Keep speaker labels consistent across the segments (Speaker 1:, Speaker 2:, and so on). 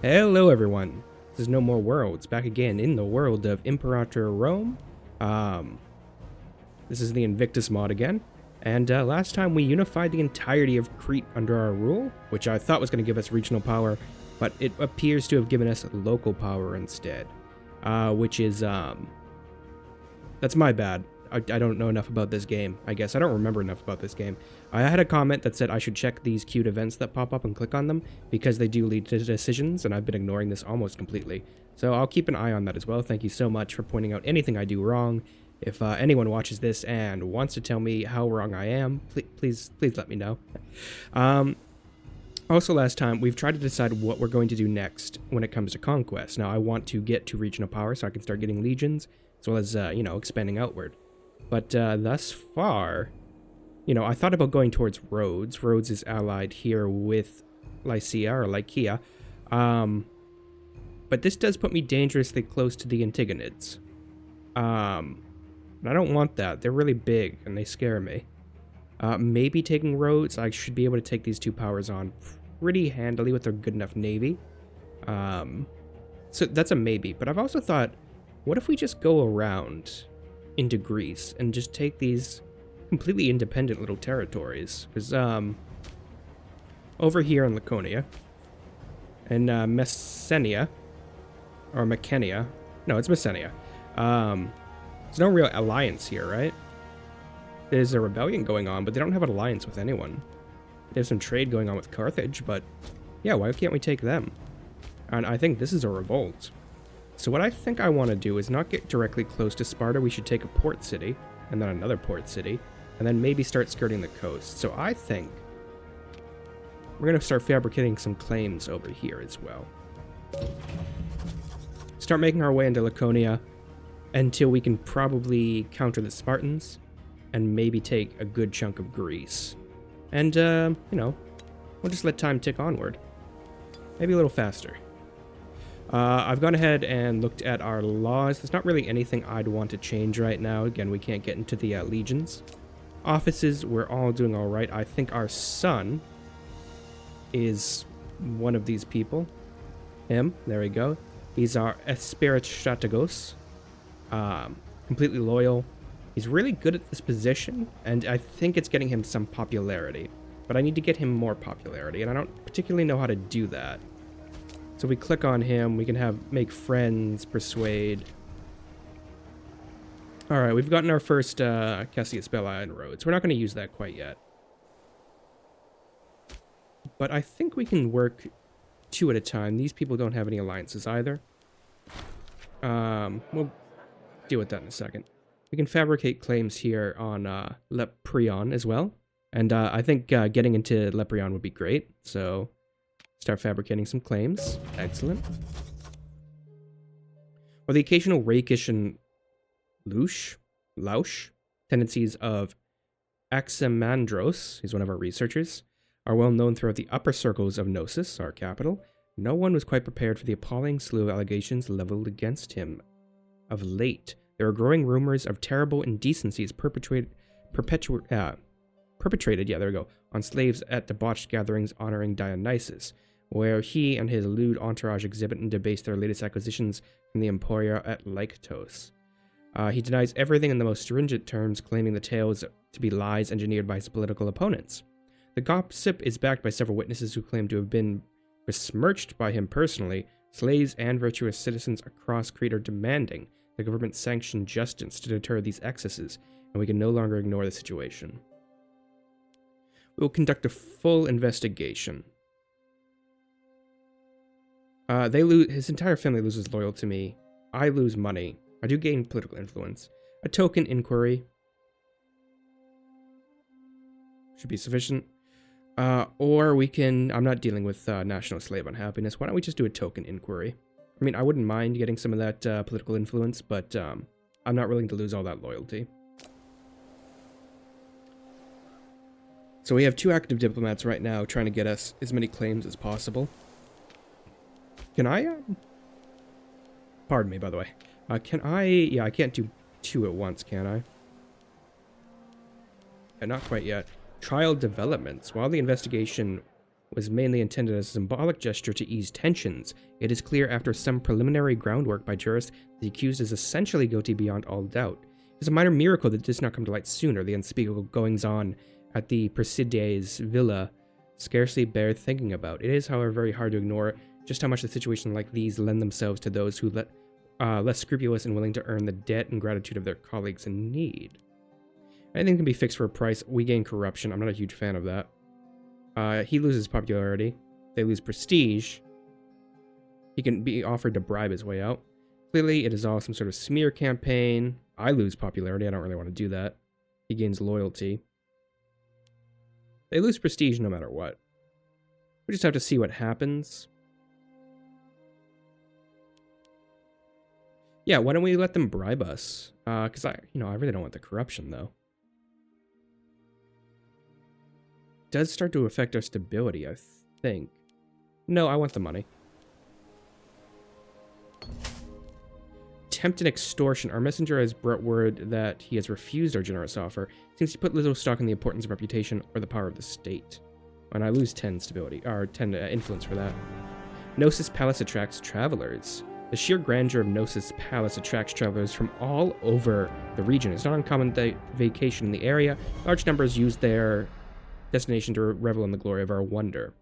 Speaker 1: Hello everyone, this is No More Worlds, back again in the world of Imperator Rome. This is the Invictus mod again, and last time we unified the entirety of Crete under our rule, which I thought was going to give us regional power, but it appears to have given us local power instead, which is, that's my bad. I don't know enough about this game, I guess. I don't remember enough about this game. I had a comment that said I should check these queued events that pop up and click on them, because they do lead to decisions, and I've been ignoring this almost completely. So I'll keep an eye on that as well. Thank you so much for pointing out anything I do wrong. If anyone watches this and wants to tell me how wrong I am, please let me know. Also, last time, we've tried to decide what we're going to do next when it comes to conquest. Now, I want to get to regional power so I can start getting legions, as well as, expanding outward. But thus far, I thought about going towards Rhodes. Rhodes is allied here with Lycia, or Lycia. But this does put me dangerously close to the Antigonids. And I don't want that. They're really big, and they scare me. Maybe taking Rhodes, I should be able to take these two powers on pretty handily with a good enough navy. So that's a maybe. But I've also thought, what if we just go around into Greece and just take these completely independent little territories? Because over here in Laconia and Messenia, or Mecania, no, it's Messenia. There's no real alliance here, right? There's a rebellion going on, but they don't have an alliance with anyone. There's some trade going on with Carthage, but yeah, why can't we take them? And I think this is a revolt. So what I think I want to do is not get directly close to Sparta. We should take a port city, and then another port city, and then maybe start skirting the coast. So I think we're going to start fabricating some claims over here as well. Start making our way into Laconia until we can probably counter the Spartans, and maybe take a good chunk of Greece. And, we'll just let time tick onward. Maybe a little faster. I've gone ahead and looked at our laws. There's not really anything I'd want to change right now. Again, we can't get into the legions. Offices, we're all doing all right. I think our son is one of these people. Him, there we go. He's our Esprit Strategos. Completely loyal. He's really good at this position, and I think it's getting him some popularity. But I need to get him more popularity, and I don't particularly know how to do that. So we click on him, we can make friends, persuade. Alright, we've gotten our first Cassius Belli and Rhodes. We're not going to use that quite yet. But I think we can work two at a time. These people don't have any alliances either. We'll deal with that in a second. We can fabricate claims here on Lepreon as well. And I think getting into Lepreon would be great. So start fabricating some claims. Excellent. Or the occasional rakish and louche tendencies of Aximandros, he's one of our researchers, are well known throughout the upper circles of Gnosis, our capital. No one was quite prepared for the appalling slew of allegations leveled against him. Of late, there are growing rumors of terrible indecencies perpetrated on slaves at debauched gatherings honoring Dionysus, where he and his lewd entourage exhibit and debase their latest acquisitions from the Emporia at Lyctos. He denies everything in the most stringent terms, claiming the tales to be lies engineered by his political opponents. The gossip is backed by several witnesses who claim to have been besmirched by him personally. Slaves and virtuous citizens across Crete are demanding the government sanction justice to deter these excesses, and we can no longer ignore the situation. We will conduct a full investigation. His entire family loses loyalty to me. I lose money. I do gain political influence. A token inquiry should be sufficient. Or we can... I'm not dealing with national slave unhappiness. Why don't we just do a token inquiry? I mean, I wouldn't mind getting some of that political influence, but I'm not willing to lose all that loyalty. So we have 2 active diplomats right now trying to get us as many claims as possible. Can I... Pardon me, by the way. Can I... Yeah, I can't do 2 at once, can I? Yeah, not quite yet. Trial developments. While the investigation was mainly intended as a symbolic gesture to ease tensions. It is clear after some preliminary groundwork by jurists, the accused is essentially guilty beyond all doubt. It is a minor miracle that does not come to light sooner. The unspeakable goings-on at the Presides villa scarcely bear thinking about. It is, however, very hard to ignore just how much the situations like these lend themselves to those who less scrupulous and willing to earn the debt and gratitude of their colleagues in need. Anything can be fixed for a price. We gain corruption. I'm not a huge fan of that. He loses popularity. They lose prestige. He can be offered to bribe his way out. Clearly, it is all some sort of smear campaign. I lose popularity. I don't really want to do that. He gains loyalty. They lose prestige no matter what. We just have to see what happens. Yeah, why don't we let them bribe us? Because I really don't want the corruption, though. It does start to affect our stability, I think. No, I want the money. Attempt an extortion. Our messenger has brought word that he has refused our generous offer. Seems he put little stock in the importance of reputation or the power of the state. And I lose 10 stability, or 10 influence for that. Gnosis Palace attracts travelers. The sheer grandeur of Gnosis Palace attracts travelers from all over the region. It's not uncommon to vacation in the area. Large numbers use their destination to revel in the glory of our wonder.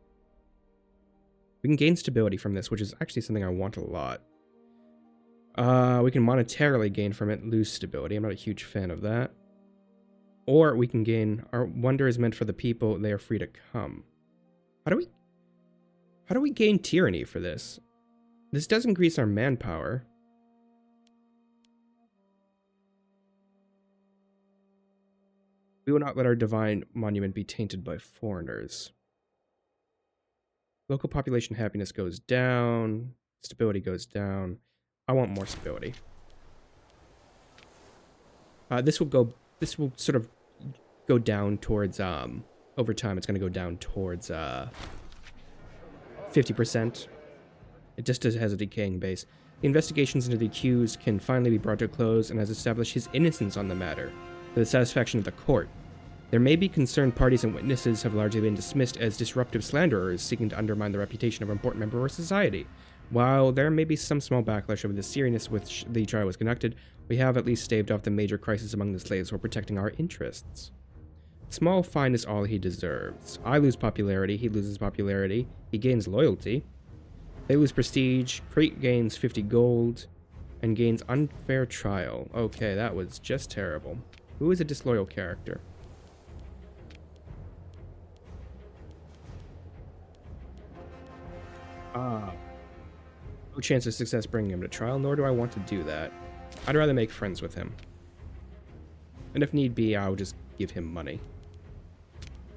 Speaker 1: We can gain stability from this, which is actually something I want a lot. We can monetarily gain from it, lose stability. I'm not a huge fan of that. Or we can gain, our wonder is meant for the people, they are free to come. How do we gain tyranny for this? This does increase our manpower. We will not let our divine monument be tainted by foreigners. Local population happiness goes down. Stability goes down. I want more stability. This will sort of go down towards, over time it's going to go down towards 50%. It just has a decaying base. The investigations into the accused can finally be brought to a close and has established his innocence on the matter, to the satisfaction of the court. There may be concerned parties and witnesses have largely been dismissed as disruptive slanderers seeking to undermine the reputation of an important member of our society. While there may be some small backlash over the seriousness with which the trial was conducted, we have at least staved off the major crisis among the slaves while protecting our interests. Small fine is all he deserves. I lose popularity, he loses popularity, he gains loyalty. They lose prestige, Crete gains 50 gold, and gains unfair trial. Okay, that was just terrible. Who is a disloyal character? No chance of success bringing him to trial, nor do I want to do that. I'd rather make friends with him. And if need be, I'll just give him money.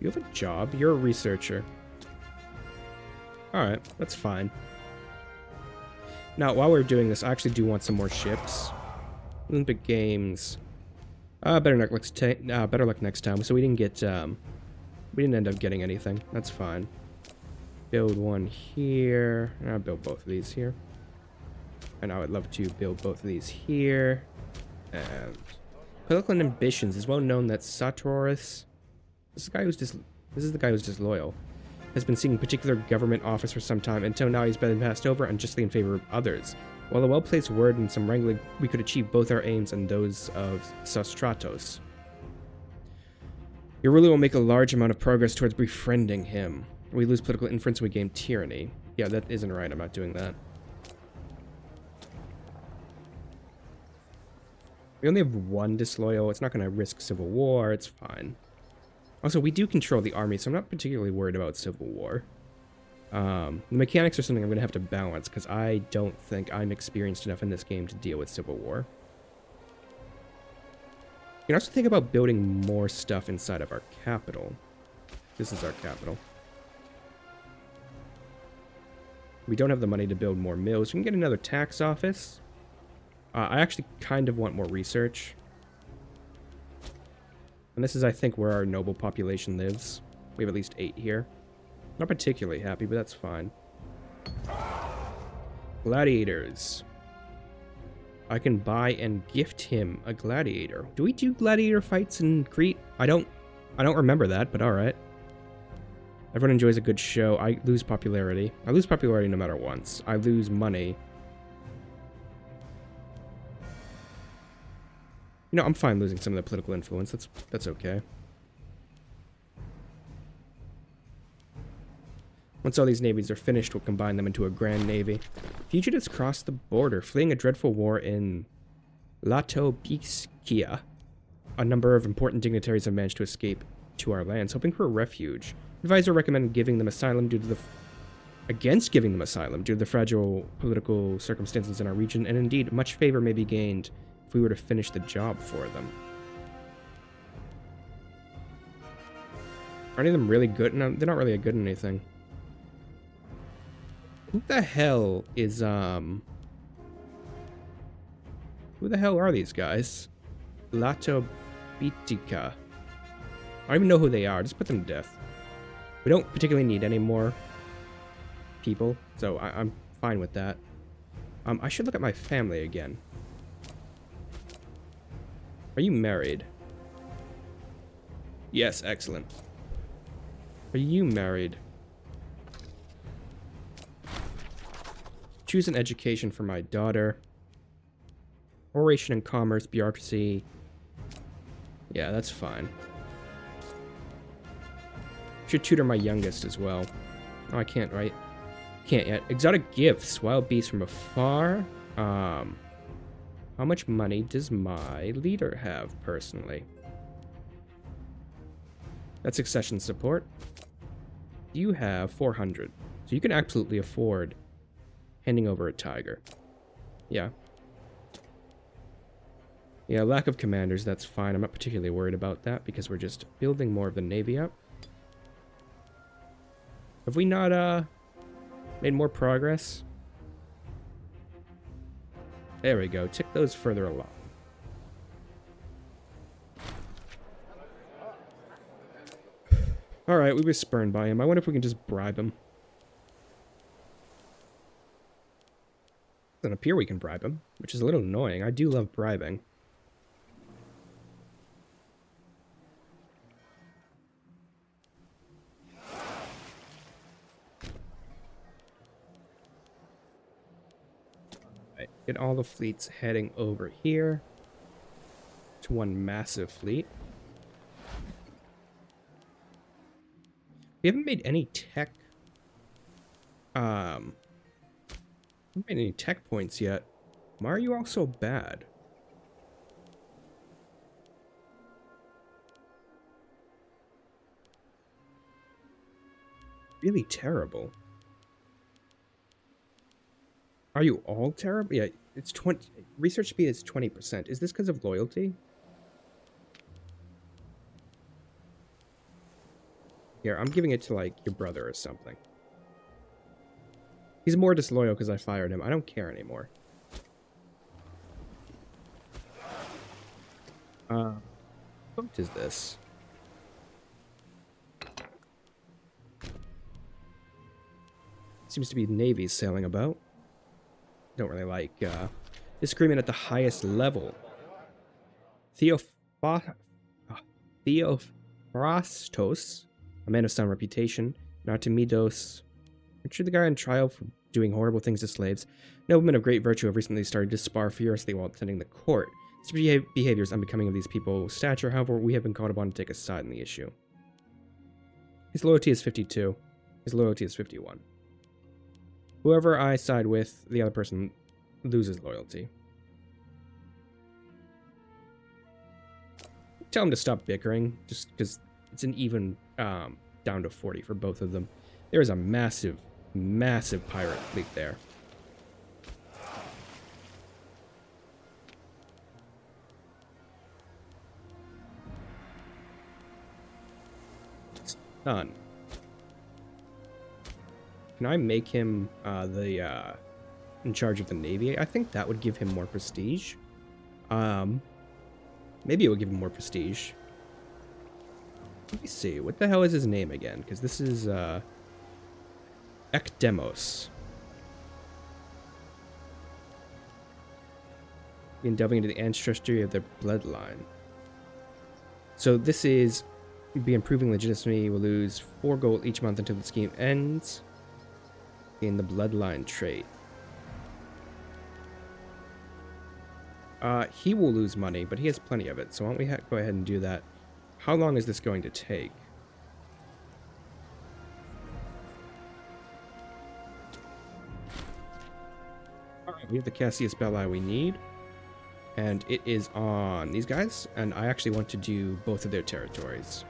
Speaker 1: You have a job? You're a researcher. Alright, that's fine. Now, while we're doing this, I actually do want some more ships. Olympic Games. Better luck next time. So we didn't get, we didn't end up getting anything. That's fine. Build one here. I'll build both of these here. And I would love to build both of these here. And political ambitions. It's well known that Sartorius, this is the guy who's disloyal, has been seeking particular government office for some time. Until now, he's been passed over unjustly in favor of others. While a well-placed word and some wrangling, we could achieve both our aims and those of Sostratos. Your ruler will make a large amount of progress towards befriending him. We lose political influence, we gain tyranny. Yeah, that isn't right. I'm not doing that. We only have one disloyal. It's not going to risk civil war. It's fine. Also, we do control the army, so I'm not particularly worried about civil war. The mechanics are something I'm going to have to balance, because I don't think I'm experienced enough in this game to deal with civil war. You can also think about building more stuff inside of our capital. This is our capital. We don't have the money to build more mills. We can get another tax office. I actually kind of want more research. And this is, I think, where our noble population lives. We have at least 8 here. Not particularly happy, but that's fine. Gladiators. I can buy and gift him a gladiator. Do we do gladiator fights in Crete? I don't remember that, but alright. Everyone enjoys a good show. I lose popularity. I lose popularity no matter once. I lose money. You know, I'm fine losing some of the political influence. That's okay. Once all these navies are finished, we'll combine them into a grand navy. Fugitives cross the border, fleeing a dreadful war in Laconia. A number of important dignitaries have managed to escape to our lands, hoping for a refuge. Advisor recommended giving them asylum against giving them asylum due to the fragile political circumstances in our region, and indeed, much favor may be gained if we were to finish the job for them. Are any of them really good? No, they're not really good at anything. Who the hell is, who the hell are these guys? Latobitica. I don't even know who they are. Just put them to death. We don't particularly need any more people, so I'm fine with that. I should look at my family again. Are you married? Yes, excellent. Are you married? Choose an education for my daughter. Oration and commerce, bureaucracy. Yeah, that's fine. Should tutor my youngest as well. Oh, I can't, right? Can't yet. Exotic gifts. Wild beasts from afar. How much money does my leader have, personally? That's succession support. You have 400. So you can absolutely afford handing over a tiger. Yeah. Yeah, lack of commanders, that's fine. I'm not particularly worried about that because we're just building more of the navy up. Have we not, made more progress? There we go. Tick those further along. Alright, we were spurned by him. I wonder if we can just bribe him. It doesn't appear we can bribe him, which is a little annoying. I do love bribing. Right, get all the fleets heading over here to one massive fleet. We haven't made any tech made any tech points yet. Why are you all so bad? Really terrible. Are you all terrible? Yeah, it's 20. Research speed is 20%. Is this because of loyalty? Here, I'm giving it to, like, your brother or something. He's more disloyal because I fired him. I don't care anymore. What is this? Seems to be navies sailing about. Don't really like, disagreement at the highest level. Theophrastos, a man of sound reputation. Nartemidos, Richard the guy on trial for doing horrible things to slaves. Noblemen of great virtue have recently started to spar furiously while attending the court. This behavior is unbecoming of these people's stature. However, we have been called upon to take a side in the issue. His loyalty is 52. His loyalty is 51. Whoever I side with, the other person loses loyalty. Tell him to stop bickering, just because it's an even down to 40 for both of them. There is a massive, massive pirate fleet there. It's done. Can I make him in charge of the navy? I think that would give him more prestige. Maybe it would give him more prestige. Let me see. What the hell is his name again? Because this is Ekdemos. In delving into the ancestry of their bloodline. So this is be improving legitimacy. We'll lose 4 gold each month until the scheme ends. Gain the bloodline trait. He will lose money, but he has plenty of it. So why don't we go ahead and do that? How long is this going to take? Alright, we have the Cassius Belli we need. And it is on these guys. And I actually want to do both of their territories.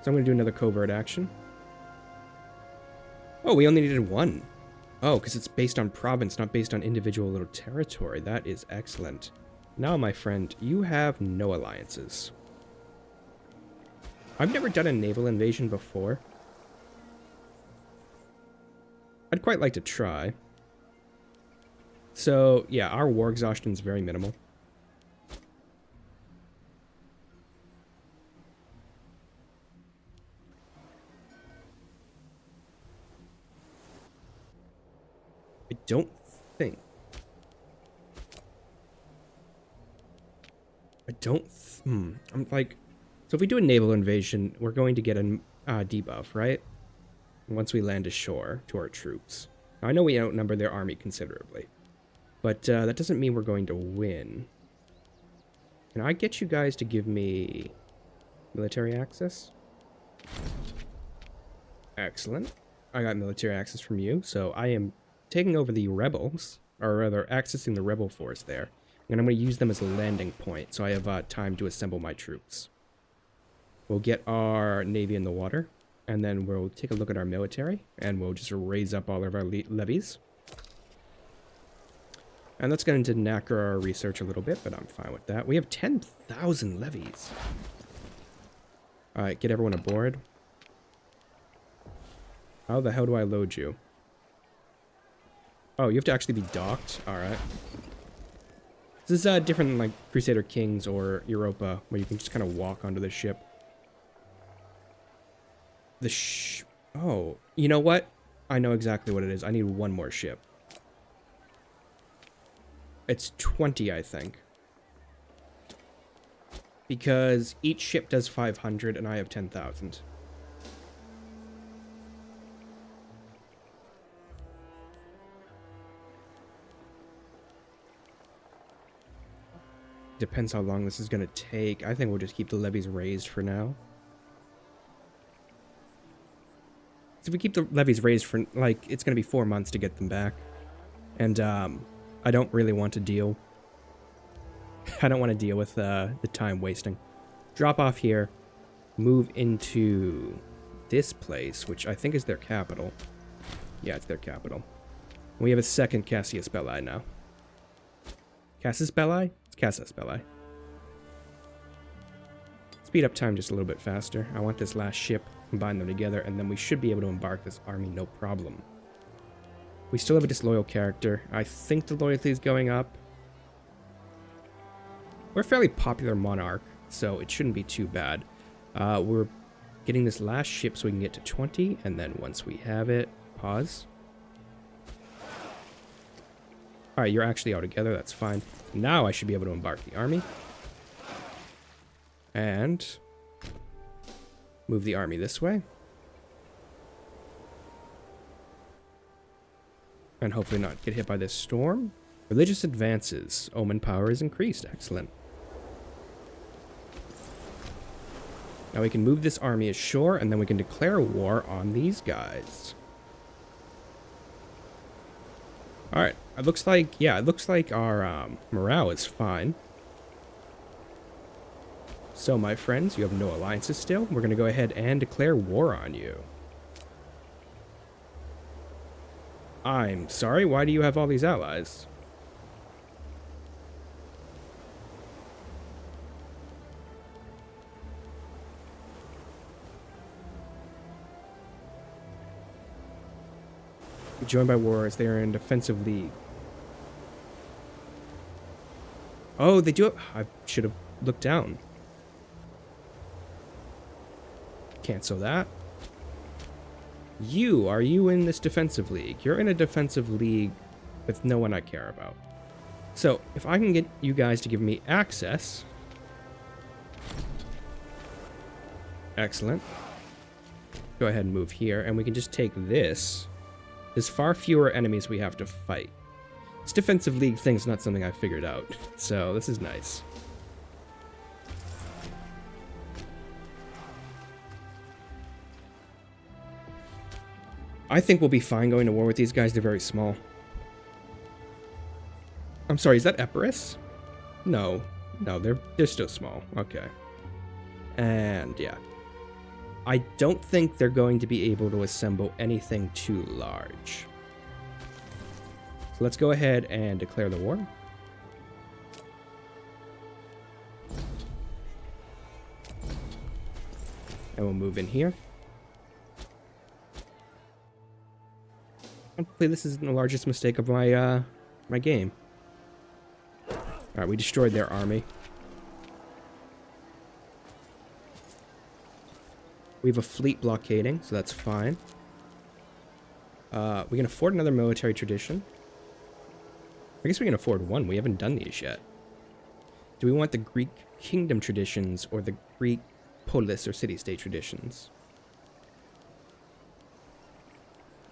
Speaker 1: So I'm going to do another covert action. Oh, we only needed 1. Oh, because it's based on province, not based on individual little territory. That is excellent. Now, my friend, you have no alliances. I've never done a naval invasion before. I'd quite like to try. So, yeah, our war exhaustion is very minimal. I don't think. I'm like, so if we do a naval invasion, we're going to get a debuff, right? Once we land ashore to our troops. Now, I know we outnumber their army considerably, but that doesn't mean we're going to win. Can I get you guys to give me military access? Excellent. I got military access from you, so I am taking over the rebels, or rather accessing the rebel force there, and I'm going to use them as a landing point, so I have time to assemble my troops. We'll get our navy in the water, and then we'll take a look at our military, and we'll just raise up all of our levies. And that's going to knacker our research a little bit, but I'm fine with that. We have 10,000 levies. Alright, get everyone aboard. How the hell do I load you? Oh, you have to actually be docked? Alright. This is different than like Crusader Kings or Europa, where you can just kind of walk onto the ship. Oh, you know what? I know exactly what it is. I need 1 more ship. It's 20, I think. Because each ship does 500 and I have 10,000. Depends how long this is going to take. I think we'll just keep the levies raised for now. So if we keep the levies raised for, like, it's going to be 4 months to get them back. And, I don't really want to deal. I don't want to deal with, the time wasting. Drop off here. Move into this place, which I think is their capital. Yeah, it's their capital. We have a second Cassius Belli now. Casus Belli? It's Casus Belli. Speed up time just a little bit faster. I want this last ship, combine them together, and then we should be able to embark this army no problem. We still have a disloyal character. I think the loyalty is going up. We're a fairly popular monarch, so it shouldn't be too bad. We're getting this last ship so we can get to 20, and then once we have it, pause. Alright, you're actually all together, that's fine. Now I should be able to embark the army. And move the army this way. And hopefully not get hit by this storm. Religious advances. Omen power is increased. Excellent. Now we can move this army ashore, and then we can declare war on these guys. Alright, it looks like, yeah, it looks like our morale is fine. So, my friends, you have no alliances still. We're going to go ahead and declare war on you. I'm sorry, why do you have all these allies? Joined by wars, they are in defensive league. Oh, they do have... I should have looked down. Cancel that. Are you in this defensive league? You're in a defensive league with no one I care about. So, if I can get you guys to give me access... Excellent. Go ahead and move here, and we can just take this. There's far fewer enemies we have to fight. This defensive league thing's not something I figured out, so this is nice. I think we'll be fine going to war with these guys. They're very small. I'm sorry, is that Epirus? No. No, they're still small. Okay. And yeah. I don't think they're going to be able to assemble anything too large. So let's go ahead and declare the war. And we'll move in here. Hopefully this isn't the largest mistake of my my game. Alright, we destroyed their army. We have a fleet blockading, so that's fine. We can afford another military tradition. I guess we can afford one. We haven't done these yet. Do we want the Greek kingdom traditions or the Greek polis or city-state traditions?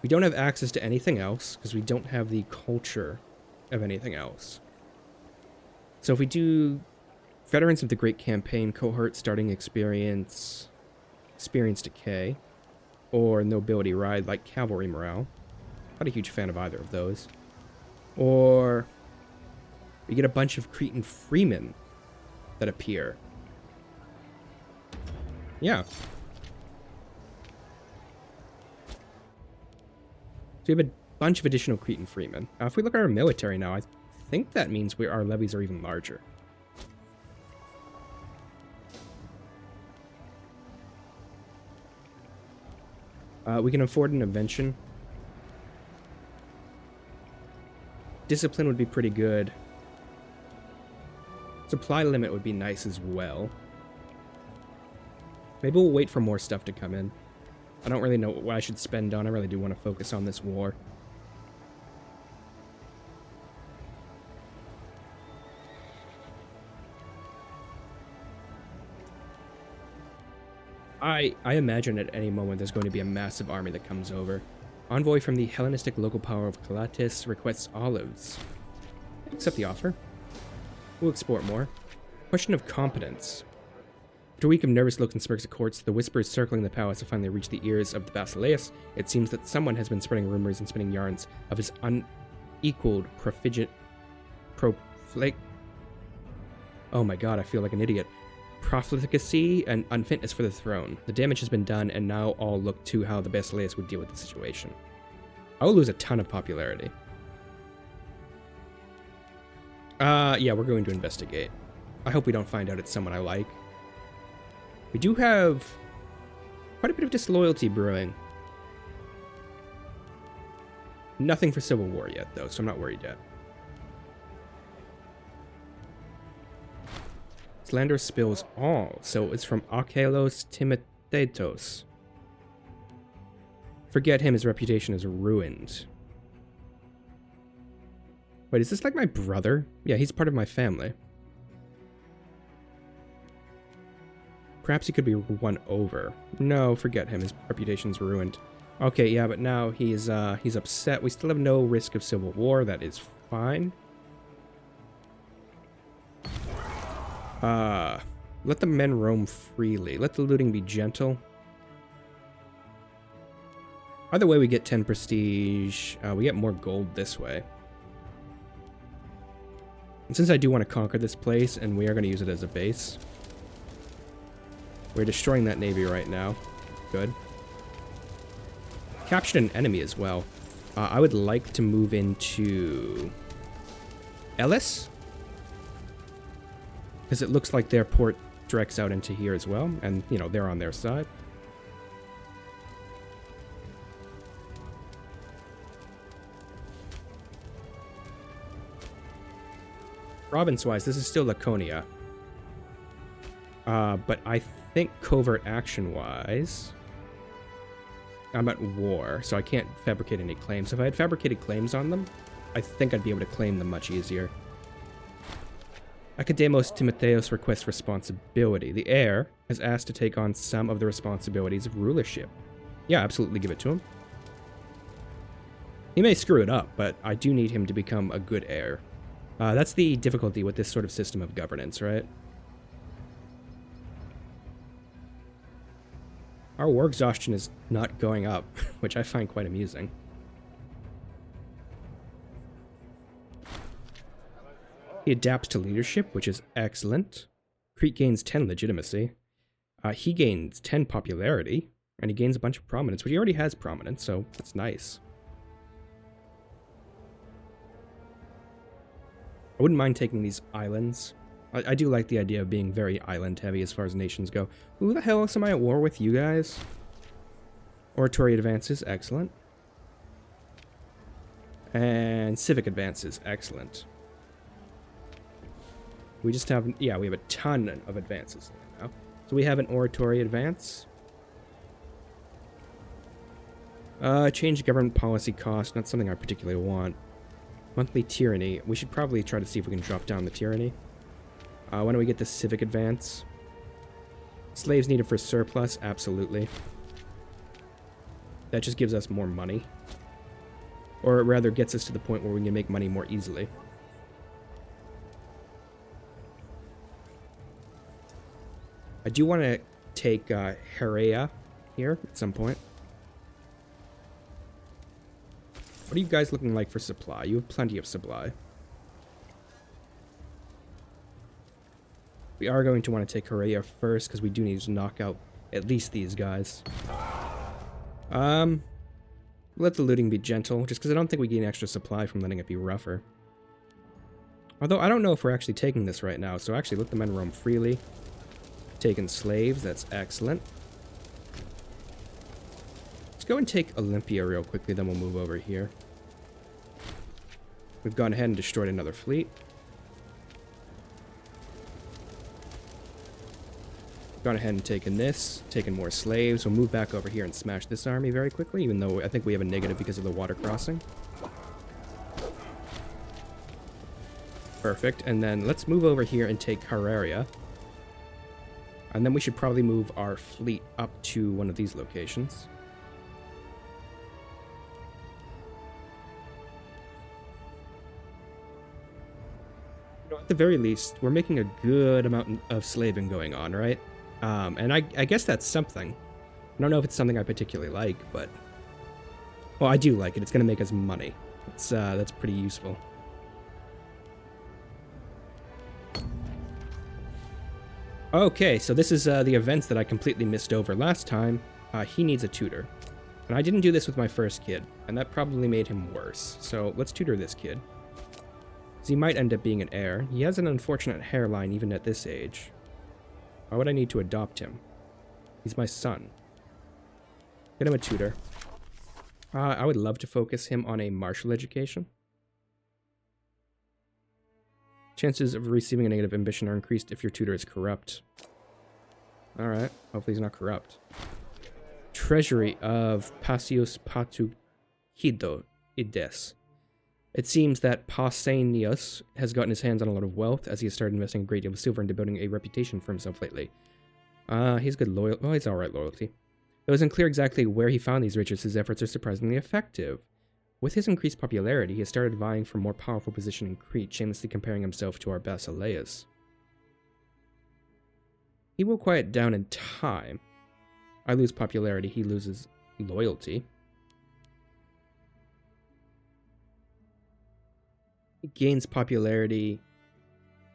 Speaker 1: We don't have access to anything else because we don't have the culture of anything else. So if we do Veterans of the Great Campaign cohort starting experience decay, or nobility ride like cavalry morale, not a huge fan of either of those. Or we get a bunch of Cretan freemen that appear. Yeah. So we have a bunch of additional Cretan freemen. If we look at our military now, I think that means our levies are even larger. We can afford an invention. Discipline would be pretty good. Supply limit would be nice as well. Maybe we'll wait for more stuff to come in. I don't really know what I should spend on. I really do want to focus on this war. I imagine at any moment there's going to be a massive army that comes over. Envoy from the Hellenistic local power of Calatis requests olives. Accept the offer. We'll export more. Question of competence. After a week of nervous looks and smirks at courts, the whispers circling the palace have finally reached the ears of the Basileus. It seems that someone has been spreading rumors and spinning yarns of his unequaled oh my god, I feel like an idiot. Profligacy and unfitness for the throne. The damage has been done, and now all look to how the Basileus would deal with the situation. I will lose a ton of popularity. Yeah, we're going to investigate. I hope we don't find out it's someone I like. We do have quite a bit of disloyalty brewing. Nothing for civil war yet, though, so I'm not worried yet. Slander spills all, so it's from Achelos Timothetos. Forget him, his reputation is ruined. Wait, is this like my brother? Yeah, he's part of my family. Perhaps he could be won over. No, forget him, his reputation's ruined. Okay, yeah, but now he's upset. We still have no risk of civil war, that is fine. Let the men roam freely. Let the looting be gentle. Either way, we get 10 prestige. We get more gold this way. And since I do want to conquer this place, and we are going to use it as a base, we're destroying that navy right now. Good. Captured an enemy as well. I would like to move into Ellis, because it looks like their port directs out into here as well, and, you know, they're on their side. Province-wise, this is still Laconia. But I think covert action-wise, I'm at war, so I can't fabricate any claims. If I had fabricated claims on them, I think I'd be able to claim them much easier. Academos Timotheos requests responsibility. The heir is asked to take on some of the responsibilities of rulership. Yeah, absolutely give it to him. He may screw it up, but I do need him to become a good heir. That's the difficulty with this sort of system of governance, right? Our war exhaustion is not going up, which I find quite amusing. He adapts to leadership, which is excellent. Crete gains 10 legitimacy. He gains 10 popularity, and he gains a bunch of prominence, which he already has prominence, so that's nice. I wouldn't mind taking these islands. I do like the idea of being very island heavy as far as nations go. Who the hell else am I at war with? You guys? Oratory advances, excellent. And civic advances, excellent. We just have, yeah, we have a ton of advances now. So we have an oratory advance. Change government policy cost, not something I particularly want. Monthly tyranny. We should probably try to see if we can drop down the tyranny. Why don't we get the civic advance? Slaves needed for surplus? Absolutely. That just gives us more money. Or rather gets us to the point where we can make money more easily. I do want to take Herea here at some point. What are you guys looking like for supply? You have plenty of supply. We are going to want to take Herea first, because we do need to knock out at least these guys. Let the looting be gentle, just because I don't think we gain extra supply from letting it be rougher. Although, I don't know if we're actually taking this right now, so actually let the men roam freely. Taking slaves, that's excellent. Let's go and take Olympia real quickly, then we'll move over here. We've gone ahead and destroyed another fleet. Gone ahead and taken this, taken more slaves. We'll move back over here and smash this army very quickly, even though I think we have a negative because of the water crossing. Perfect, and then let's move over here and take Hararia. And then we should probably move our fleet up to one of these locations. At the very least, we're making a good amount of slaving going on, right? And I guess that's something. I don't know if it's something I particularly like, but... Well, I do like it. It's going to make us money. That's pretty useful. Okay, so this is the events that I completely missed over last time. He needs a tutor. And I didn't do this with my first kid, and that probably made him worse. So let's tutor this kid. Because he might end up being an heir. He has an unfortunate hairline even at this age. Why would I need to adopt him? He's my son. Get him a tutor. I would love to focus him on a martial education. Chances of receiving a negative ambition are increased if your tutor is corrupt. Alright, hopefully he's not corrupt. Treasury of Passius Patuhido Ides. It seems that Pausanias has gotten his hands on a lot of wealth as he has started investing a great deal of silver into building a reputation for himself lately. He's good loyal. Oh, he's alright loyalty. It wasn't clear exactly where he found these riches. His efforts are surprisingly effective. With his increased popularity, he has started vying for a more powerful position in Crete, shamelessly comparing himself to our Basileus. He will quiet down in time. I lose popularity, he loses loyalty. He gains popularity,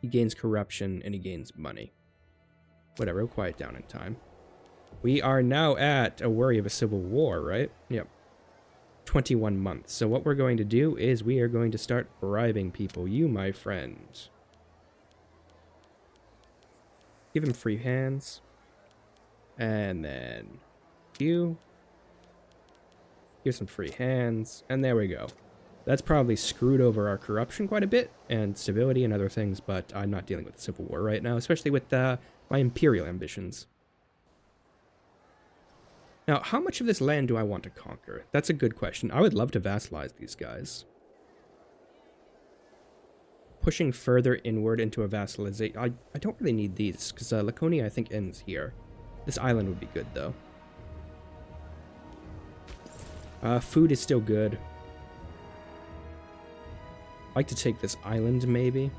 Speaker 1: he gains corruption, and he gains money. Whatever, he'll quiet down in time. We are now at a worry of a civil war, right? Yep. 21 months. So what we're going to do is we are going to start bribing people. You, my friend. Give him free hands. And then you. Here's some free hands. And there we go. That's probably screwed over our corruption quite a bit. And civility and other things. But I'm not dealing with the civil war right now. Especially with my imperial ambitions. Now, how much of this land do I want to conquer? That's a good question. I would love to vassalize these guys. pushing further inward into a vassalization. I don't really need these, because Laconia, I think, ends here. This island would be good, though. Food is still good. I'd like to take this island, maybe.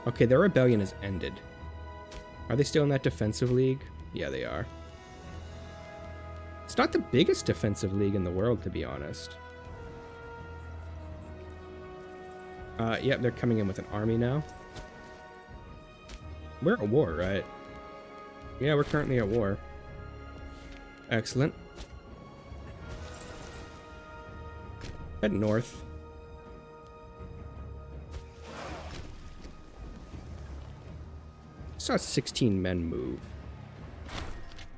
Speaker 1: Okay, their rebellion has ended. Are they still in that defensive league? Yeah, they are. It's not the biggest defensive league in the world, to be honest. Yep, they're coming in with an army now. We're at war, right? Yeah, we're currently at war. Excellent. Head north. Saw 16 men move.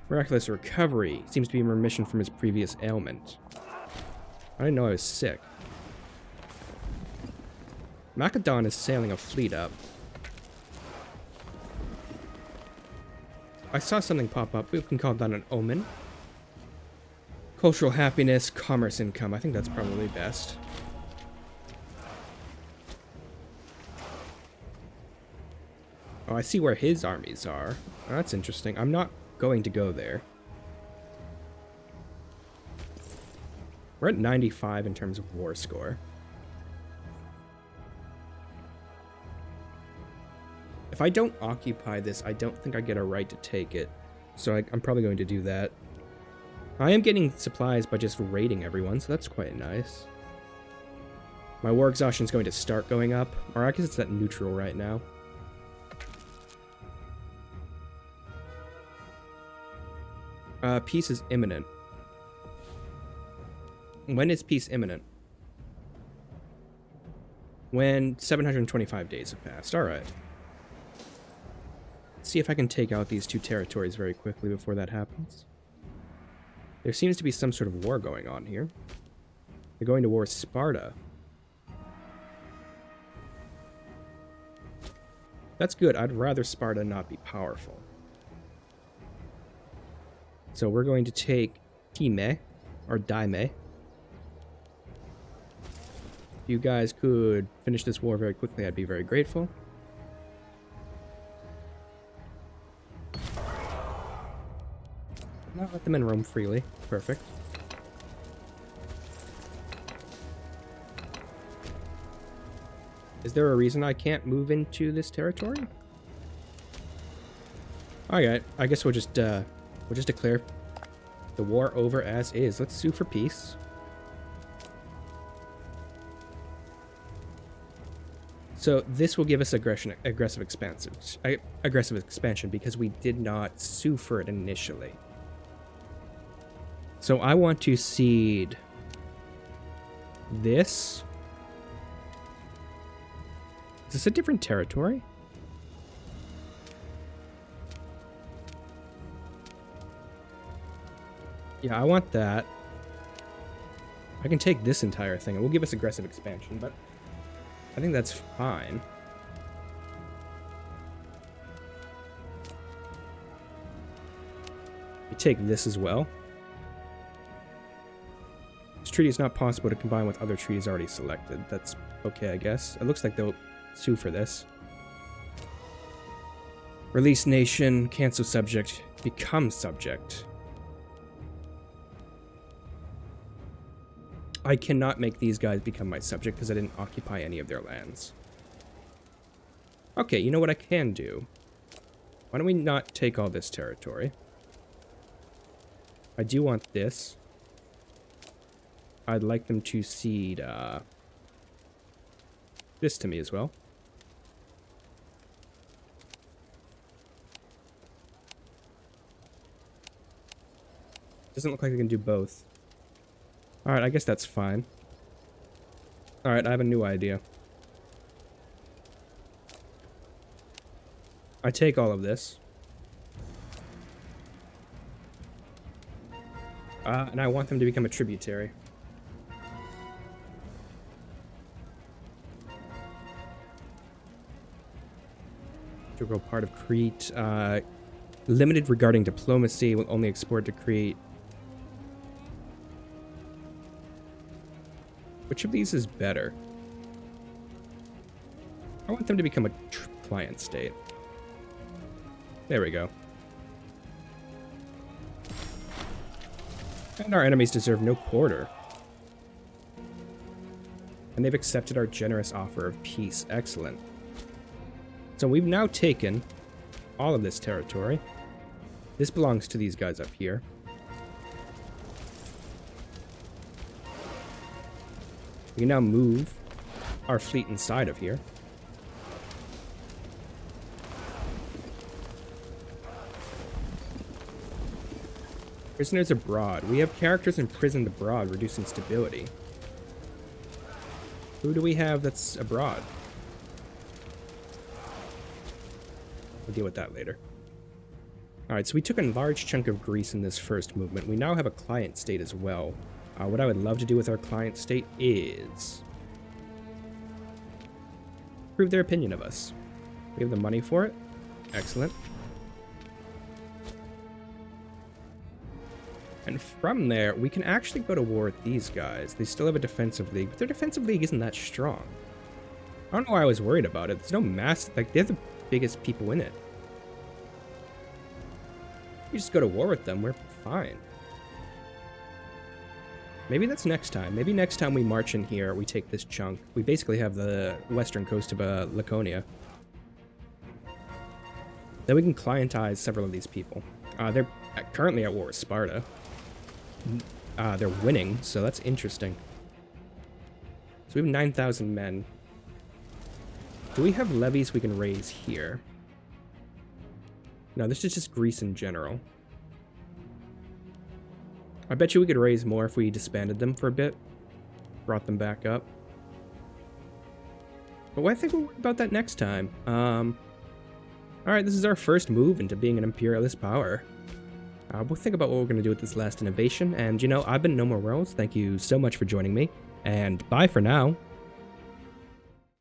Speaker 1: Miraculous recovery. Seems to be in remission from his previous ailment. I didn't know I was sick. Macedon is sailing a fleet up. I saw something pop up. We can call that an omen. Cultural happiness, commerce income. I think that's probably best. Oh, I see where his armies are. Oh, that's interesting. I'm not going to go there. We're at 95 in terms of war score. If I don't occupy this, I don't think I get a right to take it. So I'm probably going to do that. I am getting supplies by just raiding everyone, so that's quite nice. My war exhaustion is going to start going up. Or I guess it's at neutral right now. Peace is imminent. When is peace imminent? When 725 days have passed. Alright. Let's see if I can take out these two territories very quickly before that happens. There seems to be some sort of war going on here. They're going to war with Sparta. That's good. I'd rather Sparta not be powerful. So we're going to take Time, or Daime. If you guys could finish this war very quickly, I'd be very grateful. Not let them in roam freely. Perfect. Is there a reason I can't move into this territory? Alright, I guess we'll just declare the war over as is. Let's sue for peace. So this will give us aggressive expansion because we did not sue for it initially. So I want to cede this. Is this a different territory? Yeah, I want that. I can take this entire thing. It will give us aggressive expansion, but I think that's fine. You take this as well. This treaty is not possible to combine with other treaties already selected. That's okay, I guess. It looks like they'll sue for this. Release nation, cancel subject, become subject. I cannot make these guys become my subject because I didn't occupy any of their lands. Okay, you know what I can do? Why don't we not take all this territory? I do want this. I'd like them to cede this to me as well. Doesn't look like I can do both. Alright, I guess that's fine. Alright, I have a new idea. I take all of this. And I want them to become a tributary. Integral part of Crete. Limited regarding diplomacy, will only export to Crete. Which of these is better? I want them to become a client state. There we go. And our enemies deserve no quarter. And they've accepted our generous offer of peace. Excellent. So we've now taken all of this territory. This belongs to these guys up here. We can now move our fleet inside of here. Prisoners abroad. We have characters imprisoned abroad, reducing stability. Who do we have that's abroad? We'll deal with that later. Alright, so we took a large chunk of Greece in this first movement. We now have a client state as well. What I would love to do with our client state is prove their opinion of us. We have the money for it. Excellent. And from there, we can actually go to war with these guys. They still have a defensive league, but their defensive league isn't that strong. I don't know why I was worried about it. There's no mass... Like, they're the biggest people in it. We just go to war with them. We're fine. Maybe that's next time. Maybe next time we march in here, we take this chunk. We basically have the western coast of Laconia. Then we can clientize several of these people. They're currently at war with Sparta. They're winning, so that's interesting. So we have 9,000 men. Do we have levies we can raise here? No, this is just Greece in general. I bet you we could raise more if we disbanded them for a bit. Brought them back up. But I think we'll worry about that next time. Alright, this is our first move into being an imperialist power. We'll think about what we're going to do with this last innovation. And, you know, I've been NoMoreWorlds. Thank you so much for joining me. And bye for now.